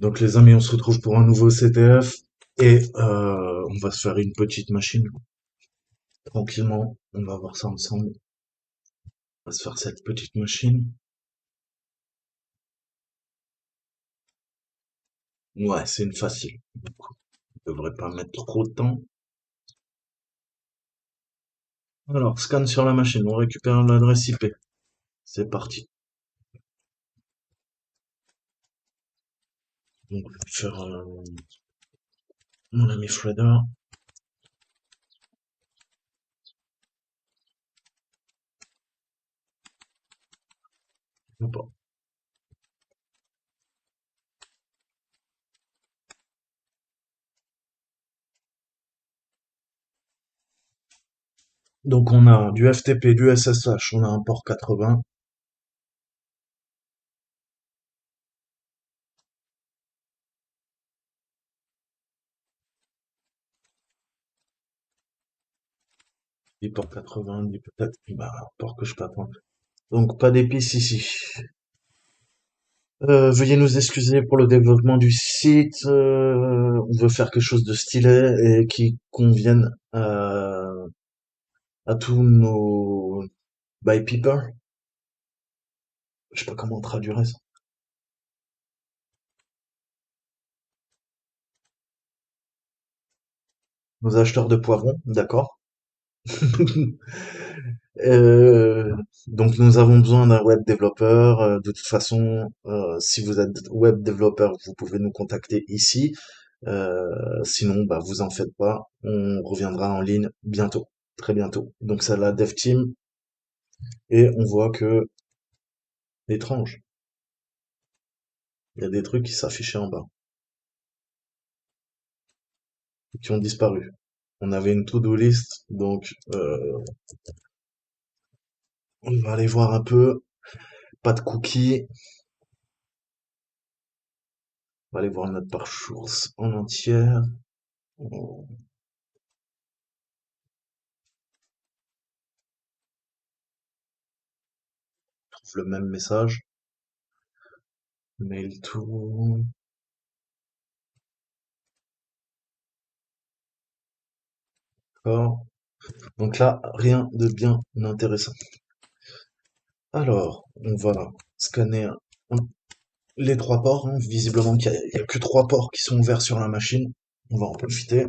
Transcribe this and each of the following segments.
Donc les amis, on se retrouve pour un nouveau CTF et on va se faire une petite machine tranquillement. On va voir ça ensemble. On va se faire cette petite machine. Ouais, c'est une facile. On devrait pas mettre trop de temps. Alors, scan sur la machine. On récupère l'adresse IP. C'est parti. Donc, je vais faire mon ami Shredder. Ou pas. Donc on a du FTP, du SSH, on a un port 80. Du port 80, du peut-être, bah, port que je peux attendre. Donc pas d'épices ici. Veuillez nous excuser pour le développement du site. On veut faire quelque chose de stylé et qui convienne à tous nos by people. Je sais pas comment on traduirait ça. Nos acheteurs de poivrons, d'accord. Euh, donc nous avons besoin d'un web développeur. De toute façon, si vous êtes web développeur, vous pouvez nous contacter ici. Sinon, bah vous en faites pas. On reviendra en ligne bientôt, très bientôt. Donc c'est la dev team et on voit que étrange. Il y a des trucs qui s'affichaient en bas, qui ont disparu. On avait une to-do list, donc on va aller voir un peu. Pas de cookies. On va aller voir notre page source en entière. On trouve le même message. Mail to. D'accord. Donc là, rien de bien intéressant. Alors, on va scanner les trois ports, hein. Visiblement, il y a que trois ports qui sont ouverts sur la machine. On va en profiter.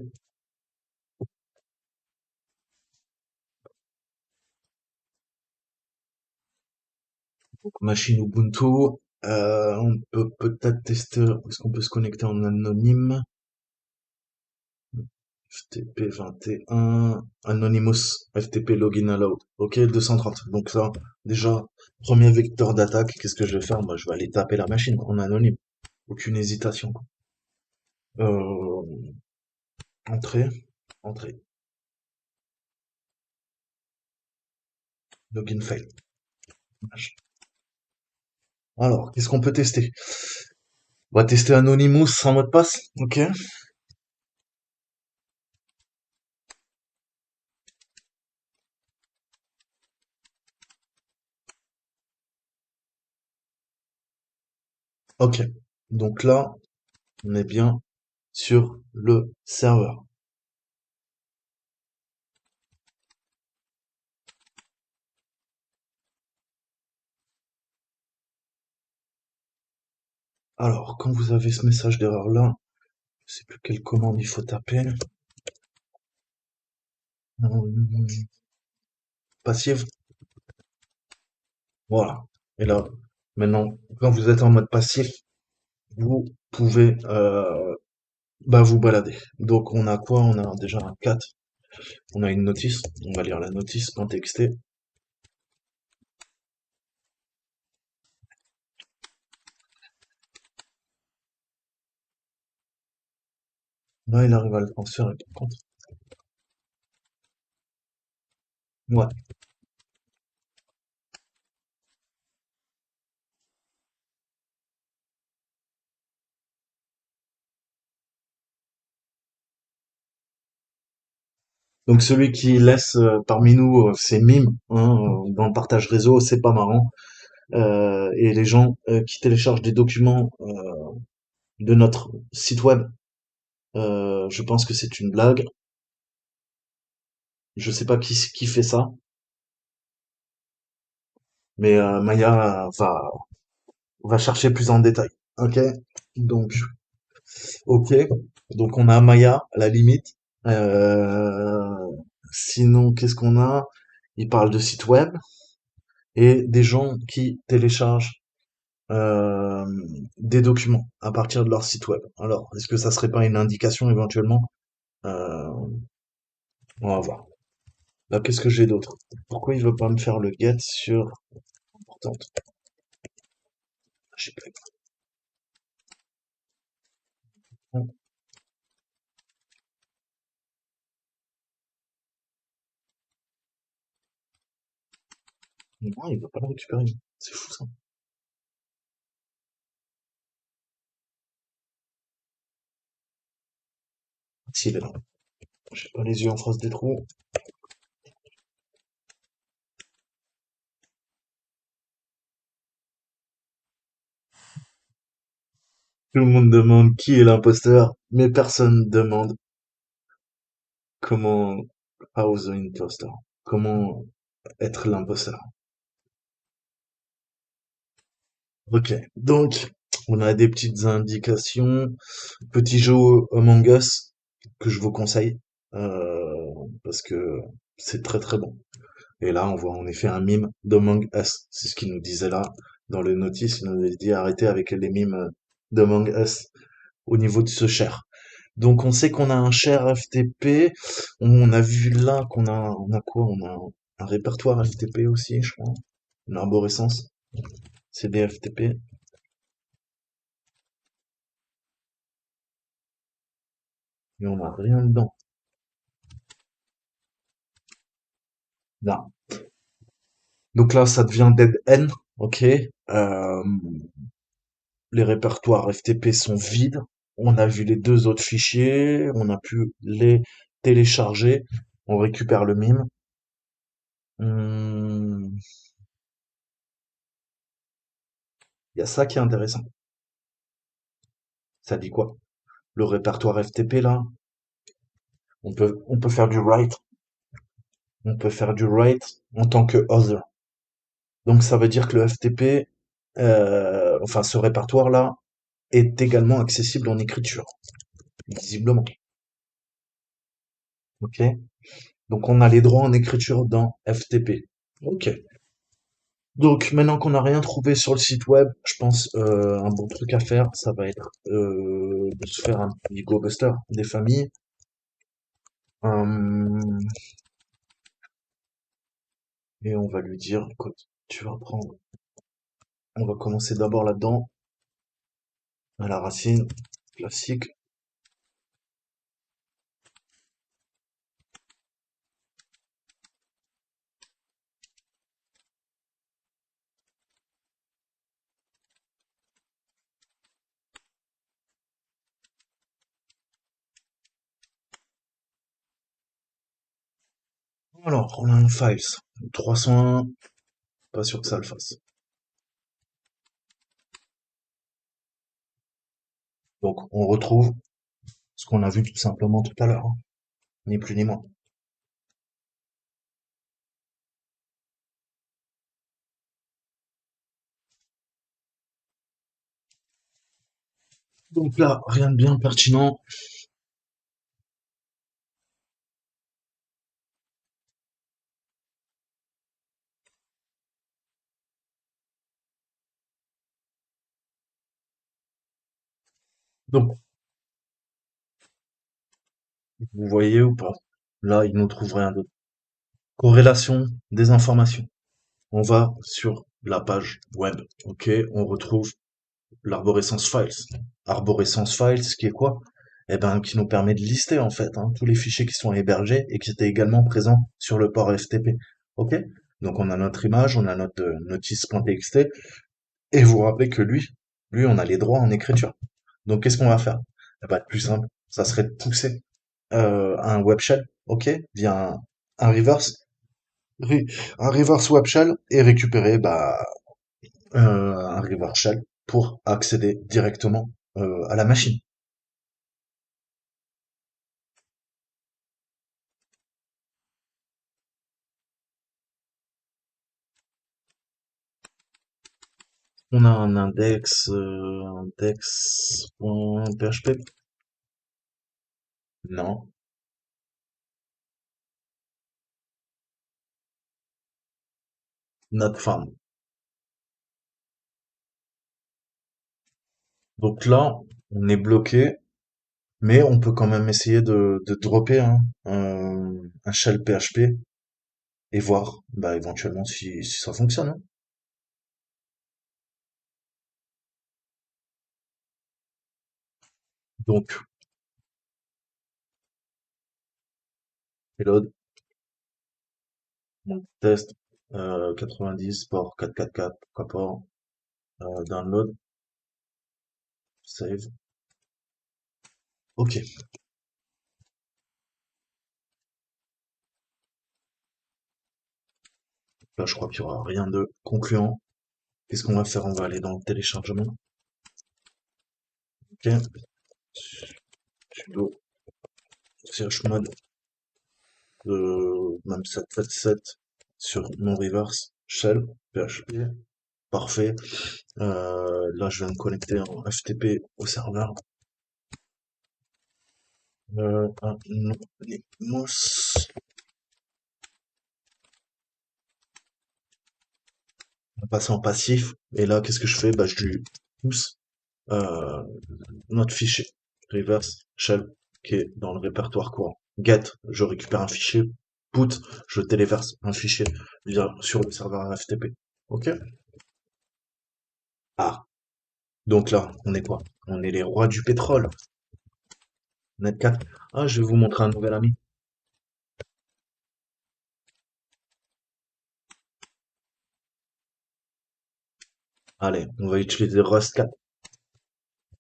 Donc, machine Ubuntu. On peut peut-être tester. Est-ce qu'on peut se connecter en anonyme? FTP 21. Anonymous. FTP login allowed. Ok, 230. Donc ça, déjà, premier vecteur d'attaque. Qu'est-ce que je vais faire? Bah, je vais aller taper la machine en anonyme. Aucune hésitation, quoi. Euh, entrée. Entrée. Login fail. Alors, qu'est-ce qu'on peut tester? On va tester Anonymous sans mot de passe. Ok. Ok. Donc là, on est bien sur le serveur. Alors, quand vous avez ce message d'erreur là, je sais plus quelle commande il faut taper. Euh, Passive. Voilà. Et là, maintenant, quand vous êtes en mode passif, vous pouvez bah, vous balader. Donc on a quoi? On a déjà un 4. On a une notice. On va lire la notice en texté. Là, il arrive à le transférer par contre. Ouais. Donc celui qui laisse parmi nous ses mimes hein, dans le partage réseau, c'est pas marrant. Et les gens qui téléchargent des documents de notre site web. Je pense que c'est une blague. Je sais pas qui fait ça, mais Maya va chercher plus en détail. Ok, donc ok, donc on a Maya à la limite. Euh, Sinon, qu'est-ce qu'on a? Il parle de site web et des gens qui téléchargent euh, des documents à partir de leur site web. Alors, est-ce que ça serait pas une indication éventuellement? Euh, on va voir. Là, qu'est-ce que j'ai d'autre? Pourquoi il veut pas me faire le get sur importante? J'ai pas écrit. Non, il veut pas le récupérer. C'est fou ça. S'il est là. J'ai pas les yeux en face des trous. Tout le monde demande qui est l'imposteur, mais personne demande comment how the impostor. Comment être l'imposteur. Ok, donc on a des petites indications. Petit jeu Among Us que je vous conseille parce que c'est très très bon. Et là, on voit en effet un mime d'Among Us. C'est ce qu'il nous disait là dans le notice. Il nous avait dit arrêtez avec les mimes d'Among Us au niveau de ce share. Donc on sait qu'on a un share FTP. On a vu là on a quoi? On a un répertoire FTP aussi, je crois. Une arborescence. C'est des FTP. Mais on n'a rien dedans. Là. Donc là, ça devient dead end. Ok. Les répertoires FTP sont vides. On a vu les deux autres fichiers. On a pu les télécharger. On récupère le mime. Il y a ça qui est intéressant. Ça dit quoi? Le répertoire FTP là, on peut faire du write. On peut faire du write en tant que other. Donc ça veut dire que le FTP, enfin ce répertoire là, est également accessible en écriture, visiblement. Ok? Donc on a les droits en écriture dans FTP. Ok. Donc maintenant qu'on n'a rien trouvé sur le site web, je pense un bon truc à faire, ça va être de se faire un petit GoBuster des familles. Euh, et on va lui dire, écoute, tu vas prendre. On va commencer d'abord là-dedans, à la racine, classique. Alors, on a un files. 301, pas sûr que ça le fasse. Donc, on retrouve ce qu'on a vu tout simplement tout à l'heure, hein. Ni plus ni moins. Donc là, rien de bien pertinent. Donc, vous voyez ou pas? Là, il nous trouve rien d'autre. Corrélation des informations. On va sur la page web. Ok, on retrouve l'arborescence files. Arborescence files, qui est quoi? Eh ben, qui nous permet de lister en fait hein, tous les fichiers qui sont hébergés et qui étaient également présents sur le port FTP. Ok? Donc on a notre image, on a notre notice.txt et vous vous rappelez que lui, on a les droits en écriture. Donc qu'est-ce qu'on va faire? Eh ben, le plus simple, ça serait de pousser un web shell, ok, via un reverse, un reverse web shell et récupérer un reverse shell pour accéder directement à la machine. On a un index.php. Non, not found. Donc là, on est bloqué, mais on peut quand même essayer de dropper un shell PHP et voir, bah, éventuellement si ça fonctionne, hein. Donc, reload, donc test, 90, port 444, pourquoi pas, download, save. Ok, là je crois qu'il y aura rien de concluant. Qu'est-ce qu'on va faire? On va aller dans le téléchargement. Ok, sudo chmod même 777 sur mon reverse shell PHP. Parfait. Là, je vais me connecter en FTP au serveur. Anonymous. On va passer en passif. Et là, qu'est-ce que je fais? Bah, je lui pousse euh, notre fichier reverse shell qui est dans le répertoire courant. Get, je récupère un fichier. Put, je téléverse un fichier sur le serveur FTP. Ok? Ah, donc là, on est quoi? On est les rois du pétrole. Net 4. Ah, je vais vous montrer un nouvel ami. Allez, on va utiliser Rust 4.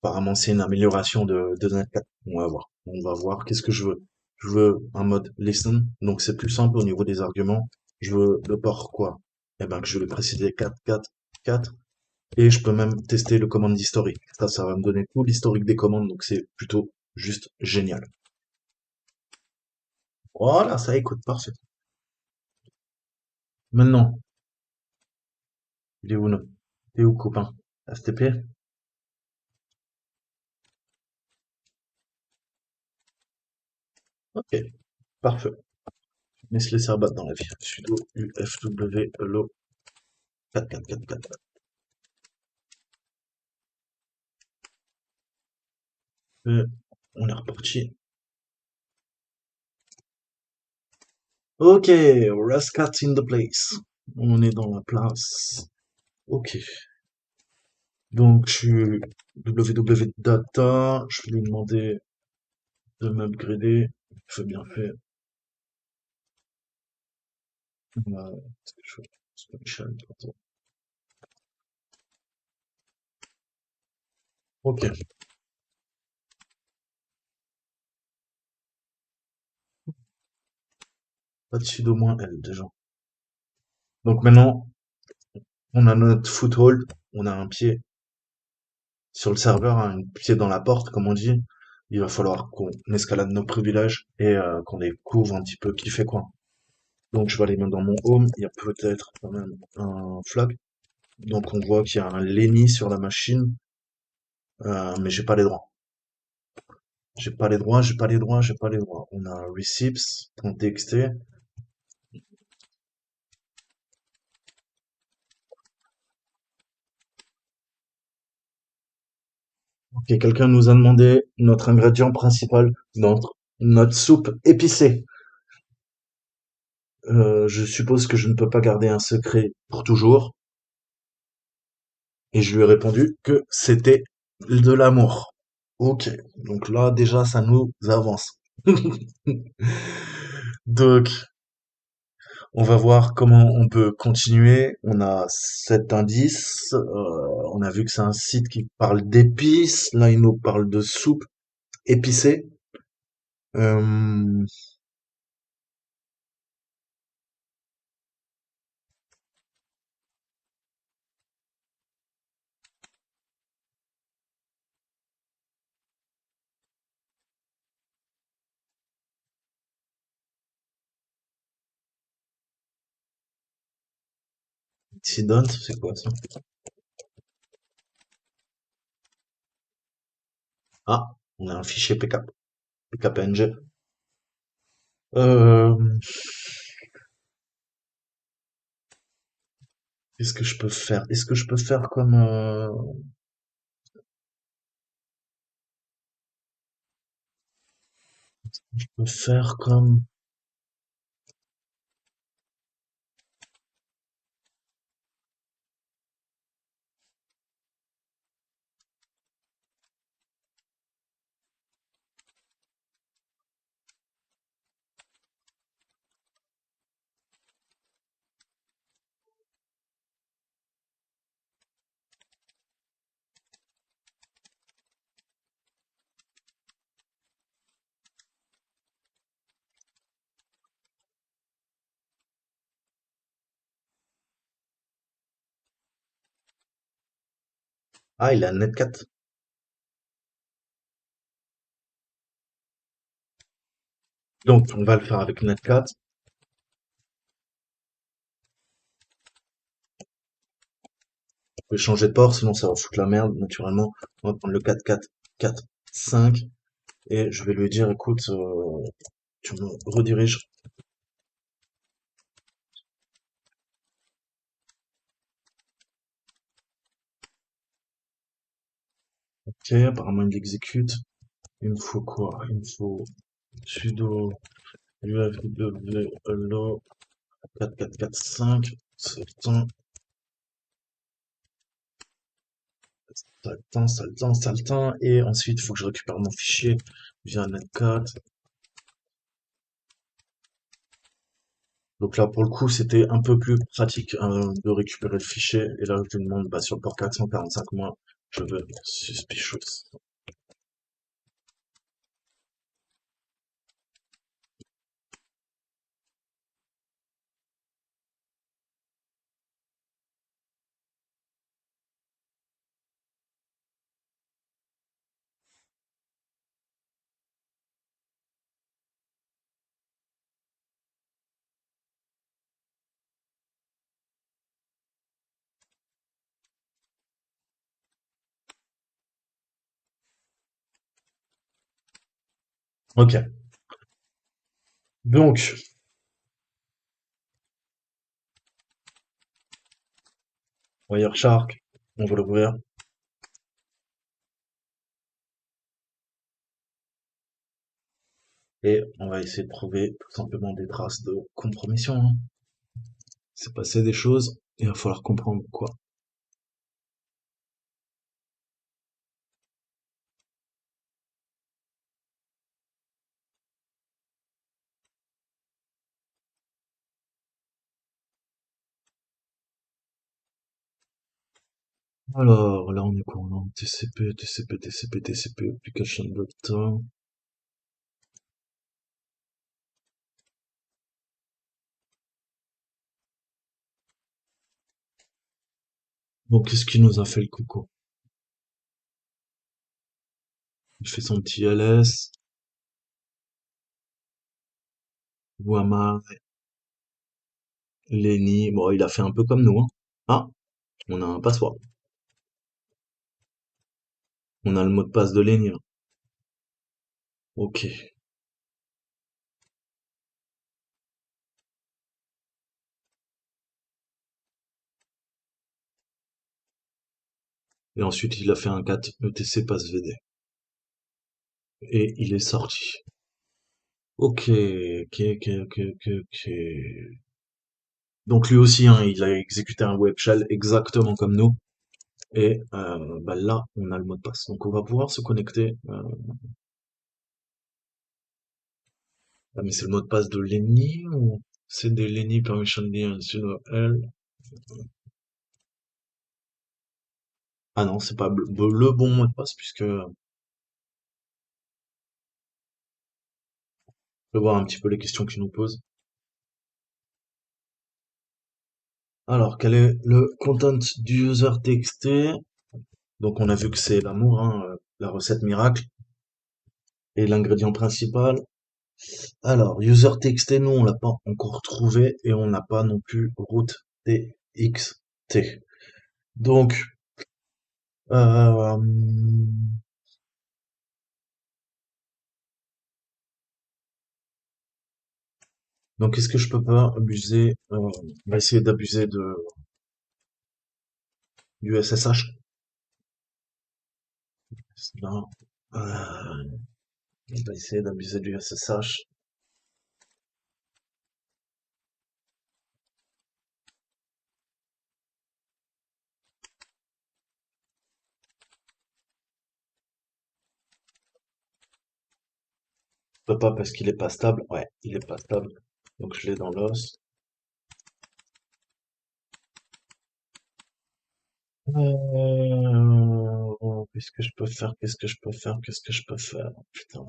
Apparemment, c'est une amélioration de Net 4. On va voir. On va voir. Qu'est-ce que je veux? Je veux un mode listen. Donc, c'est plus simple au niveau des arguments. Je veux le port quoi? Eh ben, que je vais préciser 4, 4, 4. Et je peux même tester le commande historique. Ça va me donner tout l'historique des commandes. Donc, c'est plutôt juste génial. Voilà, ça écoute. Parfait. Maintenant, il est où, non? Il est où, copain? FTP? Ok, parfait. Laisse les serveurs dans la vie. Sudo ufw hello 4444. On est reparti. Ok, Rascat in the place. On est dans la place. Ok. Donc, je suis www.data. Je vais lui demander de m'upgrader. Fait bien fait. Qu'est-ce que je fais? Special, pardon. Ok. Pas de sudo moins L déjà. Donc maintenant, on a notre foothold. On a un pied sur le serveur, hein, un pied dans la porte, comme on dit. Il va falloir qu'on escalade nos privilèges et qu'on découvre un petit peu qui fait quoi. Donc je vais aller dans mon home, il y a peut-être quand même un flag. Donc on voit qu'il y a un Lenny sur la machine, mais j'ai pas les droits. J'ai pas les droits, j'ai pas les droits, j'ai pas les droits. On a receipts.txt. Ok, quelqu'un nous a demandé notre ingrédient principal dans notre soupe épicée. Je suppose que je ne peux pas garder un secret pour toujours. Et je lui ai répondu que c'était de l'amour. Ok, donc là déjà ça nous avance. Donc on va voir comment on peut continuer. On a cet indice. On a vu que c'est un site qui parle d'épices. Là, il nous parle de soupe épicée. Euh, Incident, c'est quoi ça? Ah, on a un fichier PK, PKPNG. Euh, Qu'est-ce que je peux faire? Est-ce que je peux faire comme je peux faire comme ah, il a un netcat. Donc on va le faire avec netcat. On peut changer de port, sinon ça va foutre la merde naturellement. On va prendre le 4 4 4 5 et je vais lui dire écoute, tu me rediriges. Ok, apparemment il exécute. Il me faut quoi? Il me faut sudo ufw hello 4 4 4 5. Ça le temps, ça le temps, ça le temps, ça le temps. Et ensuite, il faut que je récupère mon fichier via netcat. Donc là, pour le coup, c'était un peu plus pratique de récupérer le fichier. Et là, je lui demande, bah, sur le port 445, moi, je veux suspicious. Ok. Donc, Wireshark, on va l'ouvrir. Et on va essayer de trouver tout simplement des traces de compromission, hein. C'est passé des choses, et il va falloir comprendre quoi. Alors, là, on est quoi? On est en TCP, TCP, TCP, TCP, Application Data. Donc, qu'est-ce qui nous a fait le coucou? Il fait son petit ls, Wama, Lenny. Bon, il a fait un peu comme nous, hein. Ah, on a un password. On a le mot de passe de Lenny, là. Ok. Et ensuite, il a fait un 4 ETC passe VD. Et il est sorti. Ok, ok, ok, ok, ok, ok. Donc lui aussi, hein, il a exécuté un web shell exactement comme nous. Et bah là, on a le mot de passe. Donc on va pouvoir se connecter. Ah, mais c'est le mot de passe de Lenny ou c'est des Lenny Permission D sur L? Ah non, c'est pas le bon mot de passe puisque on peut voir un petit peu les questions qu'il nous pose. Alors, quel est le content du user TXT? Donc on a vu que c'est l'amour, hein, la recette miracle et l'ingrédient principal. Alors, user TXT, nous on l'a pas encore trouvé et on n'a pas non plus route TX. T. Donc, euh, donc est-ce que je peux pas abuser, on va essayer d'abuser du SSH. Là, on va essayer d'abuser du SSH. Je peux pas parce qu'il est pas stable. Ouais, il est pas stable. Donc je l'ai dans l'os. Qu'est-ce que je peux faire? Qu'est-ce que je peux faire? Qu'est-ce que je peux faire? Putain.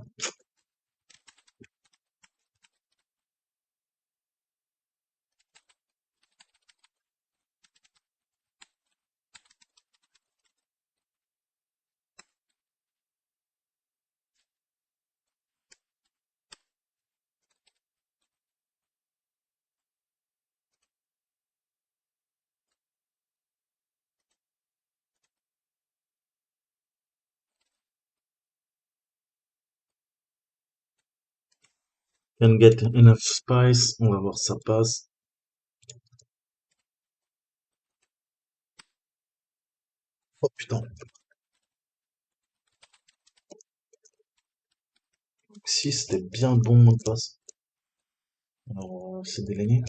Can get enough spice. On va voir si ça passe. Oh putain. Si c'était bien bon mot de passe. Alors, c'est Delaney.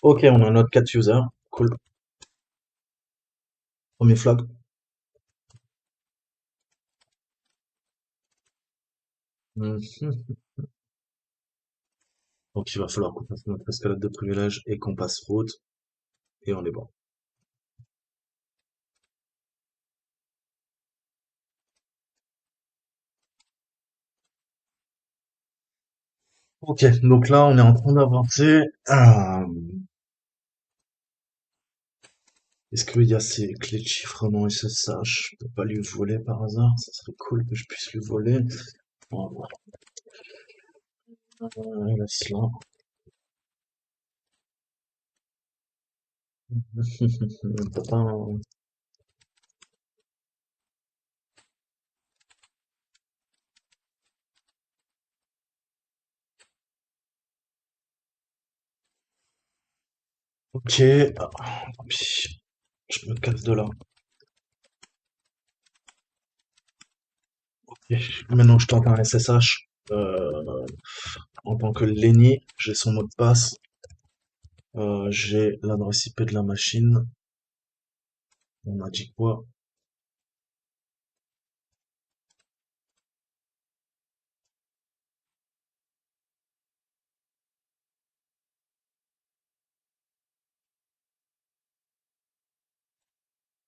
Ok, on a notre 4 user. Cool. Premier flag. Mhm. Donc il va falloir qu'on fasse notre escalade de privilège et qu'on passe route. Et on est bon. Ok, donc là on est en train d'avancer. Est-ce qu'il y a ces clés de chiffrement SSH? Je peux pas lui voler par hasard? Ça serait cool que je puisse lui voler. On va voir. Laisse là. On peut pas, Ok. Tant pis. Je me casse de là. Et maintenant je tente un SSH. En tant que Lenny, j'ai son mot de passe. J'ai l'adresse IP de la machine. On m'a dit quoi?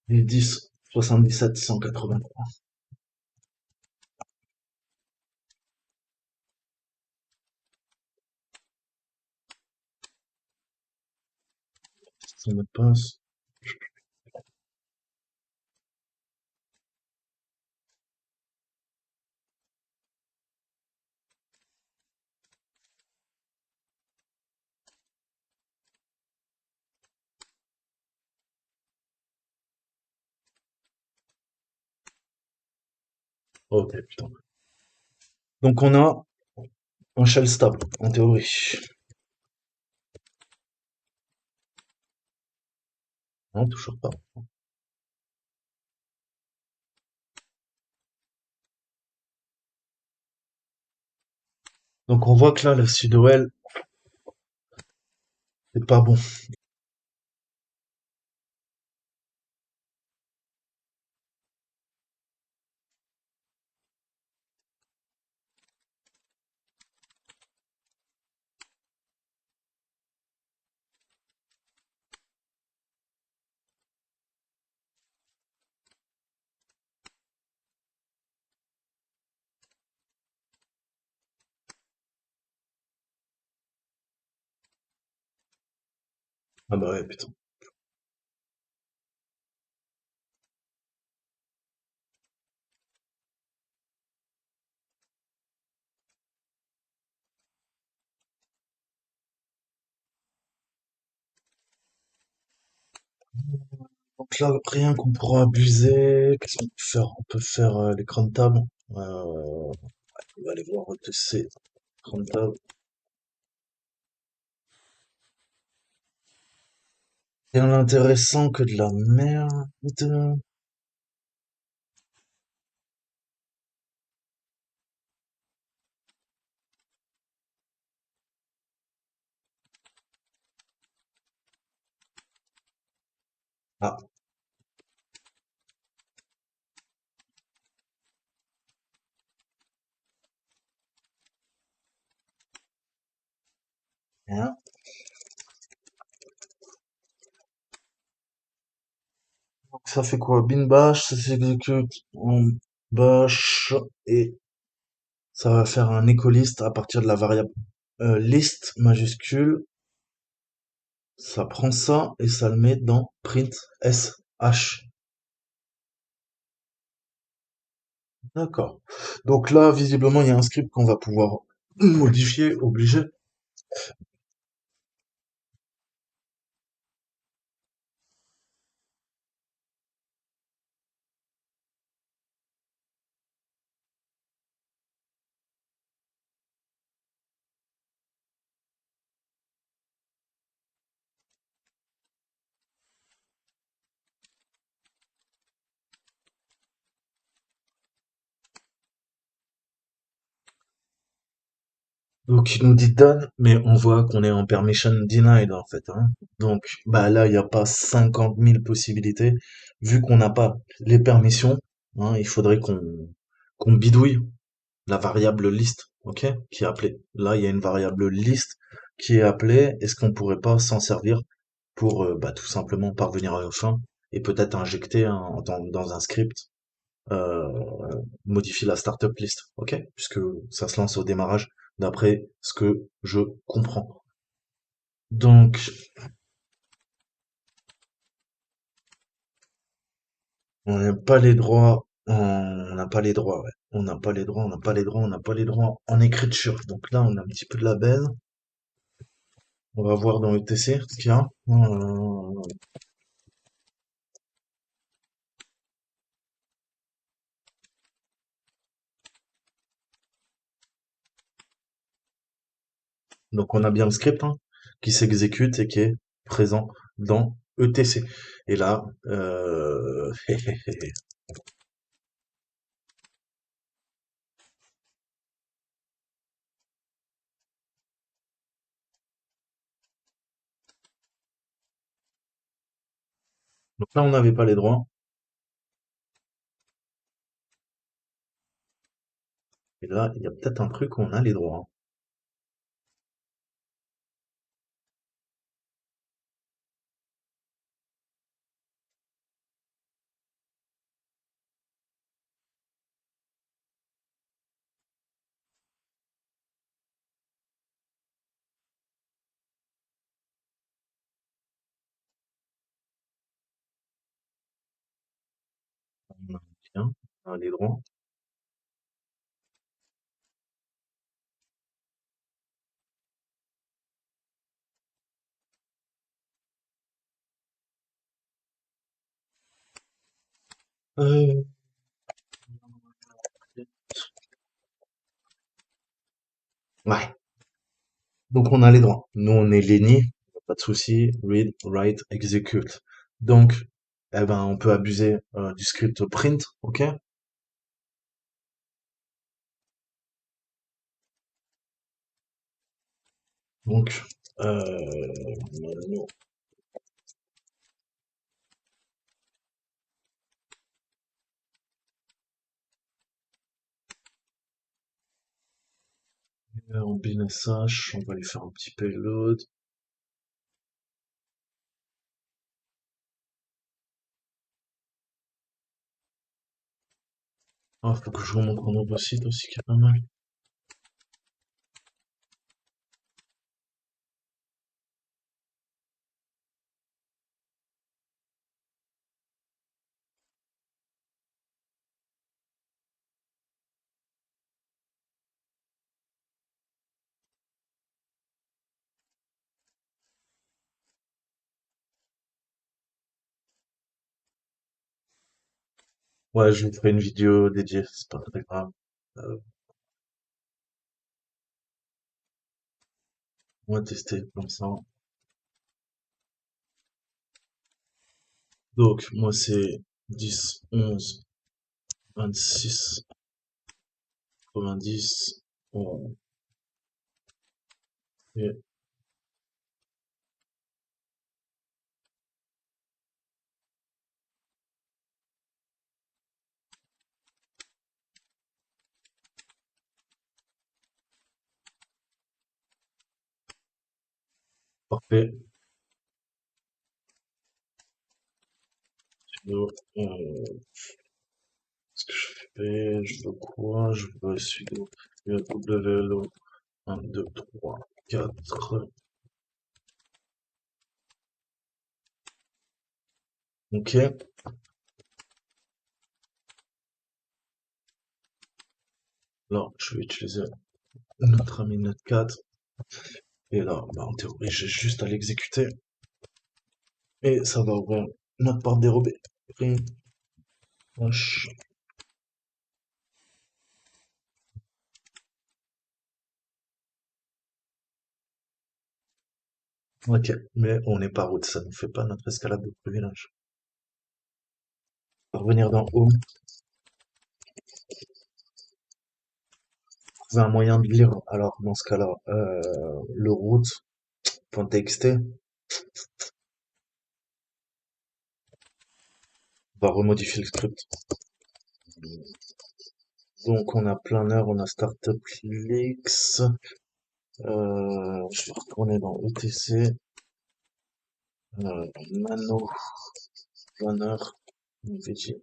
Les 10 77 183. Son mot de passe. Ok, putain. Donc on a un shell stable, en théorie. Non, toujours pas. Donc on voit que là, le sudo-L, c'est pas bon. Ah bah ouais, putain. là, rien qu'on pourra abuser. Qu'est-ce qu'on peut faire? On peut faire l'écran de table. On va aller voir OTC. Écran de table. Rien d'intéressant que de la merde. Ah, rien. Donc ça fait quoi? Bin bash, ça s'exécute en bash et ça va faire un echo-list à partir de la variable list majuscule. Ça prend ça et ça le met dans print sh. D'accord. Donc là, visiblement, il y a un script qu'on va pouvoir modifier, obligé. Donc il nous dit done, mais on voit qu'on est en permission denied en fait, hein. Donc bah là, il n'y a pas 50 000 possibilités. Vu qu'on n'a pas les permissions, hein, il faudrait qu'on bidouille la variable list, ok, qui est appelée. Là, il y a une variable list qui est appelée. Est-ce qu'on pourrait pas s'en servir pour bah, tout simplement parvenir à nos fins et peut-être injecter dans un script euh, modifier la startup list, ok? Puisque ça se lance au démarrage d'après ce que je comprends. Donc, on n'a pas les droits, on n'a pas les droits, ouais. On n'a pas les droits, on n'a pas les droits, on n'a pas les droits en écriture. Donc là, on a un petit peu de la baise. On va voir dans le TC ce qu'il y a. Donc on a bien le script hein, qui s'exécute et qui est présent dans ETC. Et là, donc là on n'avait pas les droits. Et là, il y a peut-être un truc où on a les droits. On a bien, on a les droits. Euh, ouais. Donc on a les droits. Nous on est Lenny, pas de souci. Read, write, execute. Donc, eh ben, on peut abuser du script print, ok? Donc, nous, en business H, on va lui faire un petit payload. Ah, faut que je vous montre un nouveau site aussi qui est pas mal. Ouais, je vous ferai une vidéo dédiée, c'est pas très grave. Euh, on va tester comme ça. Donc, moi, c'est 10, 11, 26, 90. On... Et parfait. Sinon, ce que je fais, je veux quoi? Je veux sudo double vélo 1, 2, 3, 4. Ok. Là, je vais utiliser notre ami Note 4. Et là, bah, en théorie, j'ai juste à l'exécuter. Et ça va ouvrir notre porte dérobée. Print, H. Ok. Mais on n'est pas route, ça ne fait pas notre escalade de privilège. On va revenir dans Home. Trouver un moyen de lire. Alors, dans ce cas-là, le route.txt va remodifier le script. Donc, on a Planner, on a Startup Leaks. Je vais retourner dans ETC. Nano Planner. NVIDIA.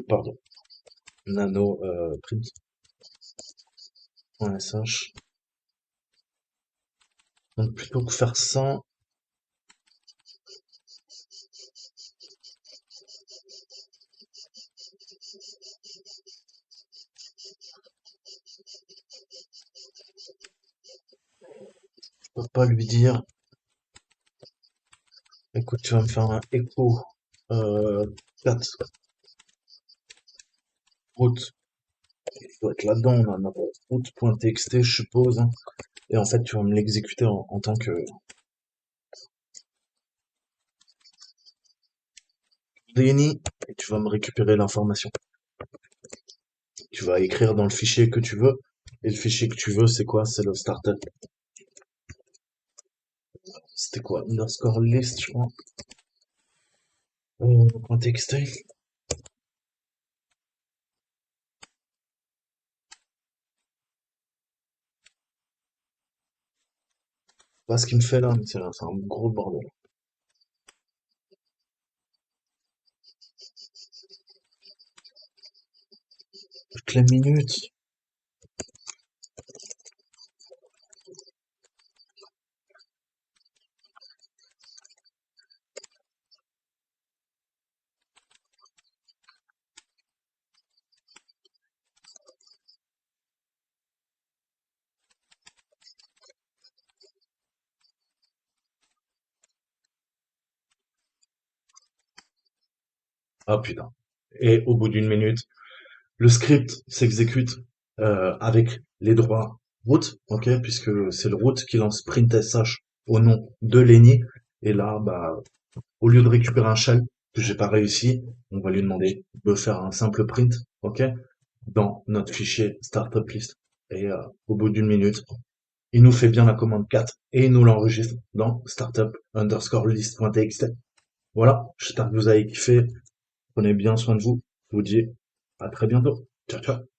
Pardon. Nano print.sh. Donc, plutôt que faire ça, je peux pas lui dire, écoute, tu vas me faire un echo 4 route. Il faut être là-dedans, on a notre route.txt, je suppose, hein. Et en fait, tu vas me l'exécuter en tant que DNI, et tu vas me récupérer l'information. Tu vas écrire dans le fichier que tu veux, et le fichier que tu veux, c'est quoi? C'est le startup. C'était quoi? Underscore list, je crois. .txt. Pas ce qu'il me fait là, mais c'est un gros bordel. Toutes les minutes. Ah putain. Et au bout d'une minute, le script s'exécute avec les droits root, ok, puisque c'est le root qui lance print.sh au nom de Lenny. Et là, bah, au lieu de récupérer un shell que j'ai pas réussi, on va lui demander de faire un simple print, ok, dans notre fichier startup list. Et au bout d'une minute, il nous fait bien la commande 4 et il nous l'enregistre dans startup underscore list.txt. Voilà, j'espère que vous avez kiffé. Prenez bien soin de vous. Je vous dis à très bientôt. Ciao, ciao.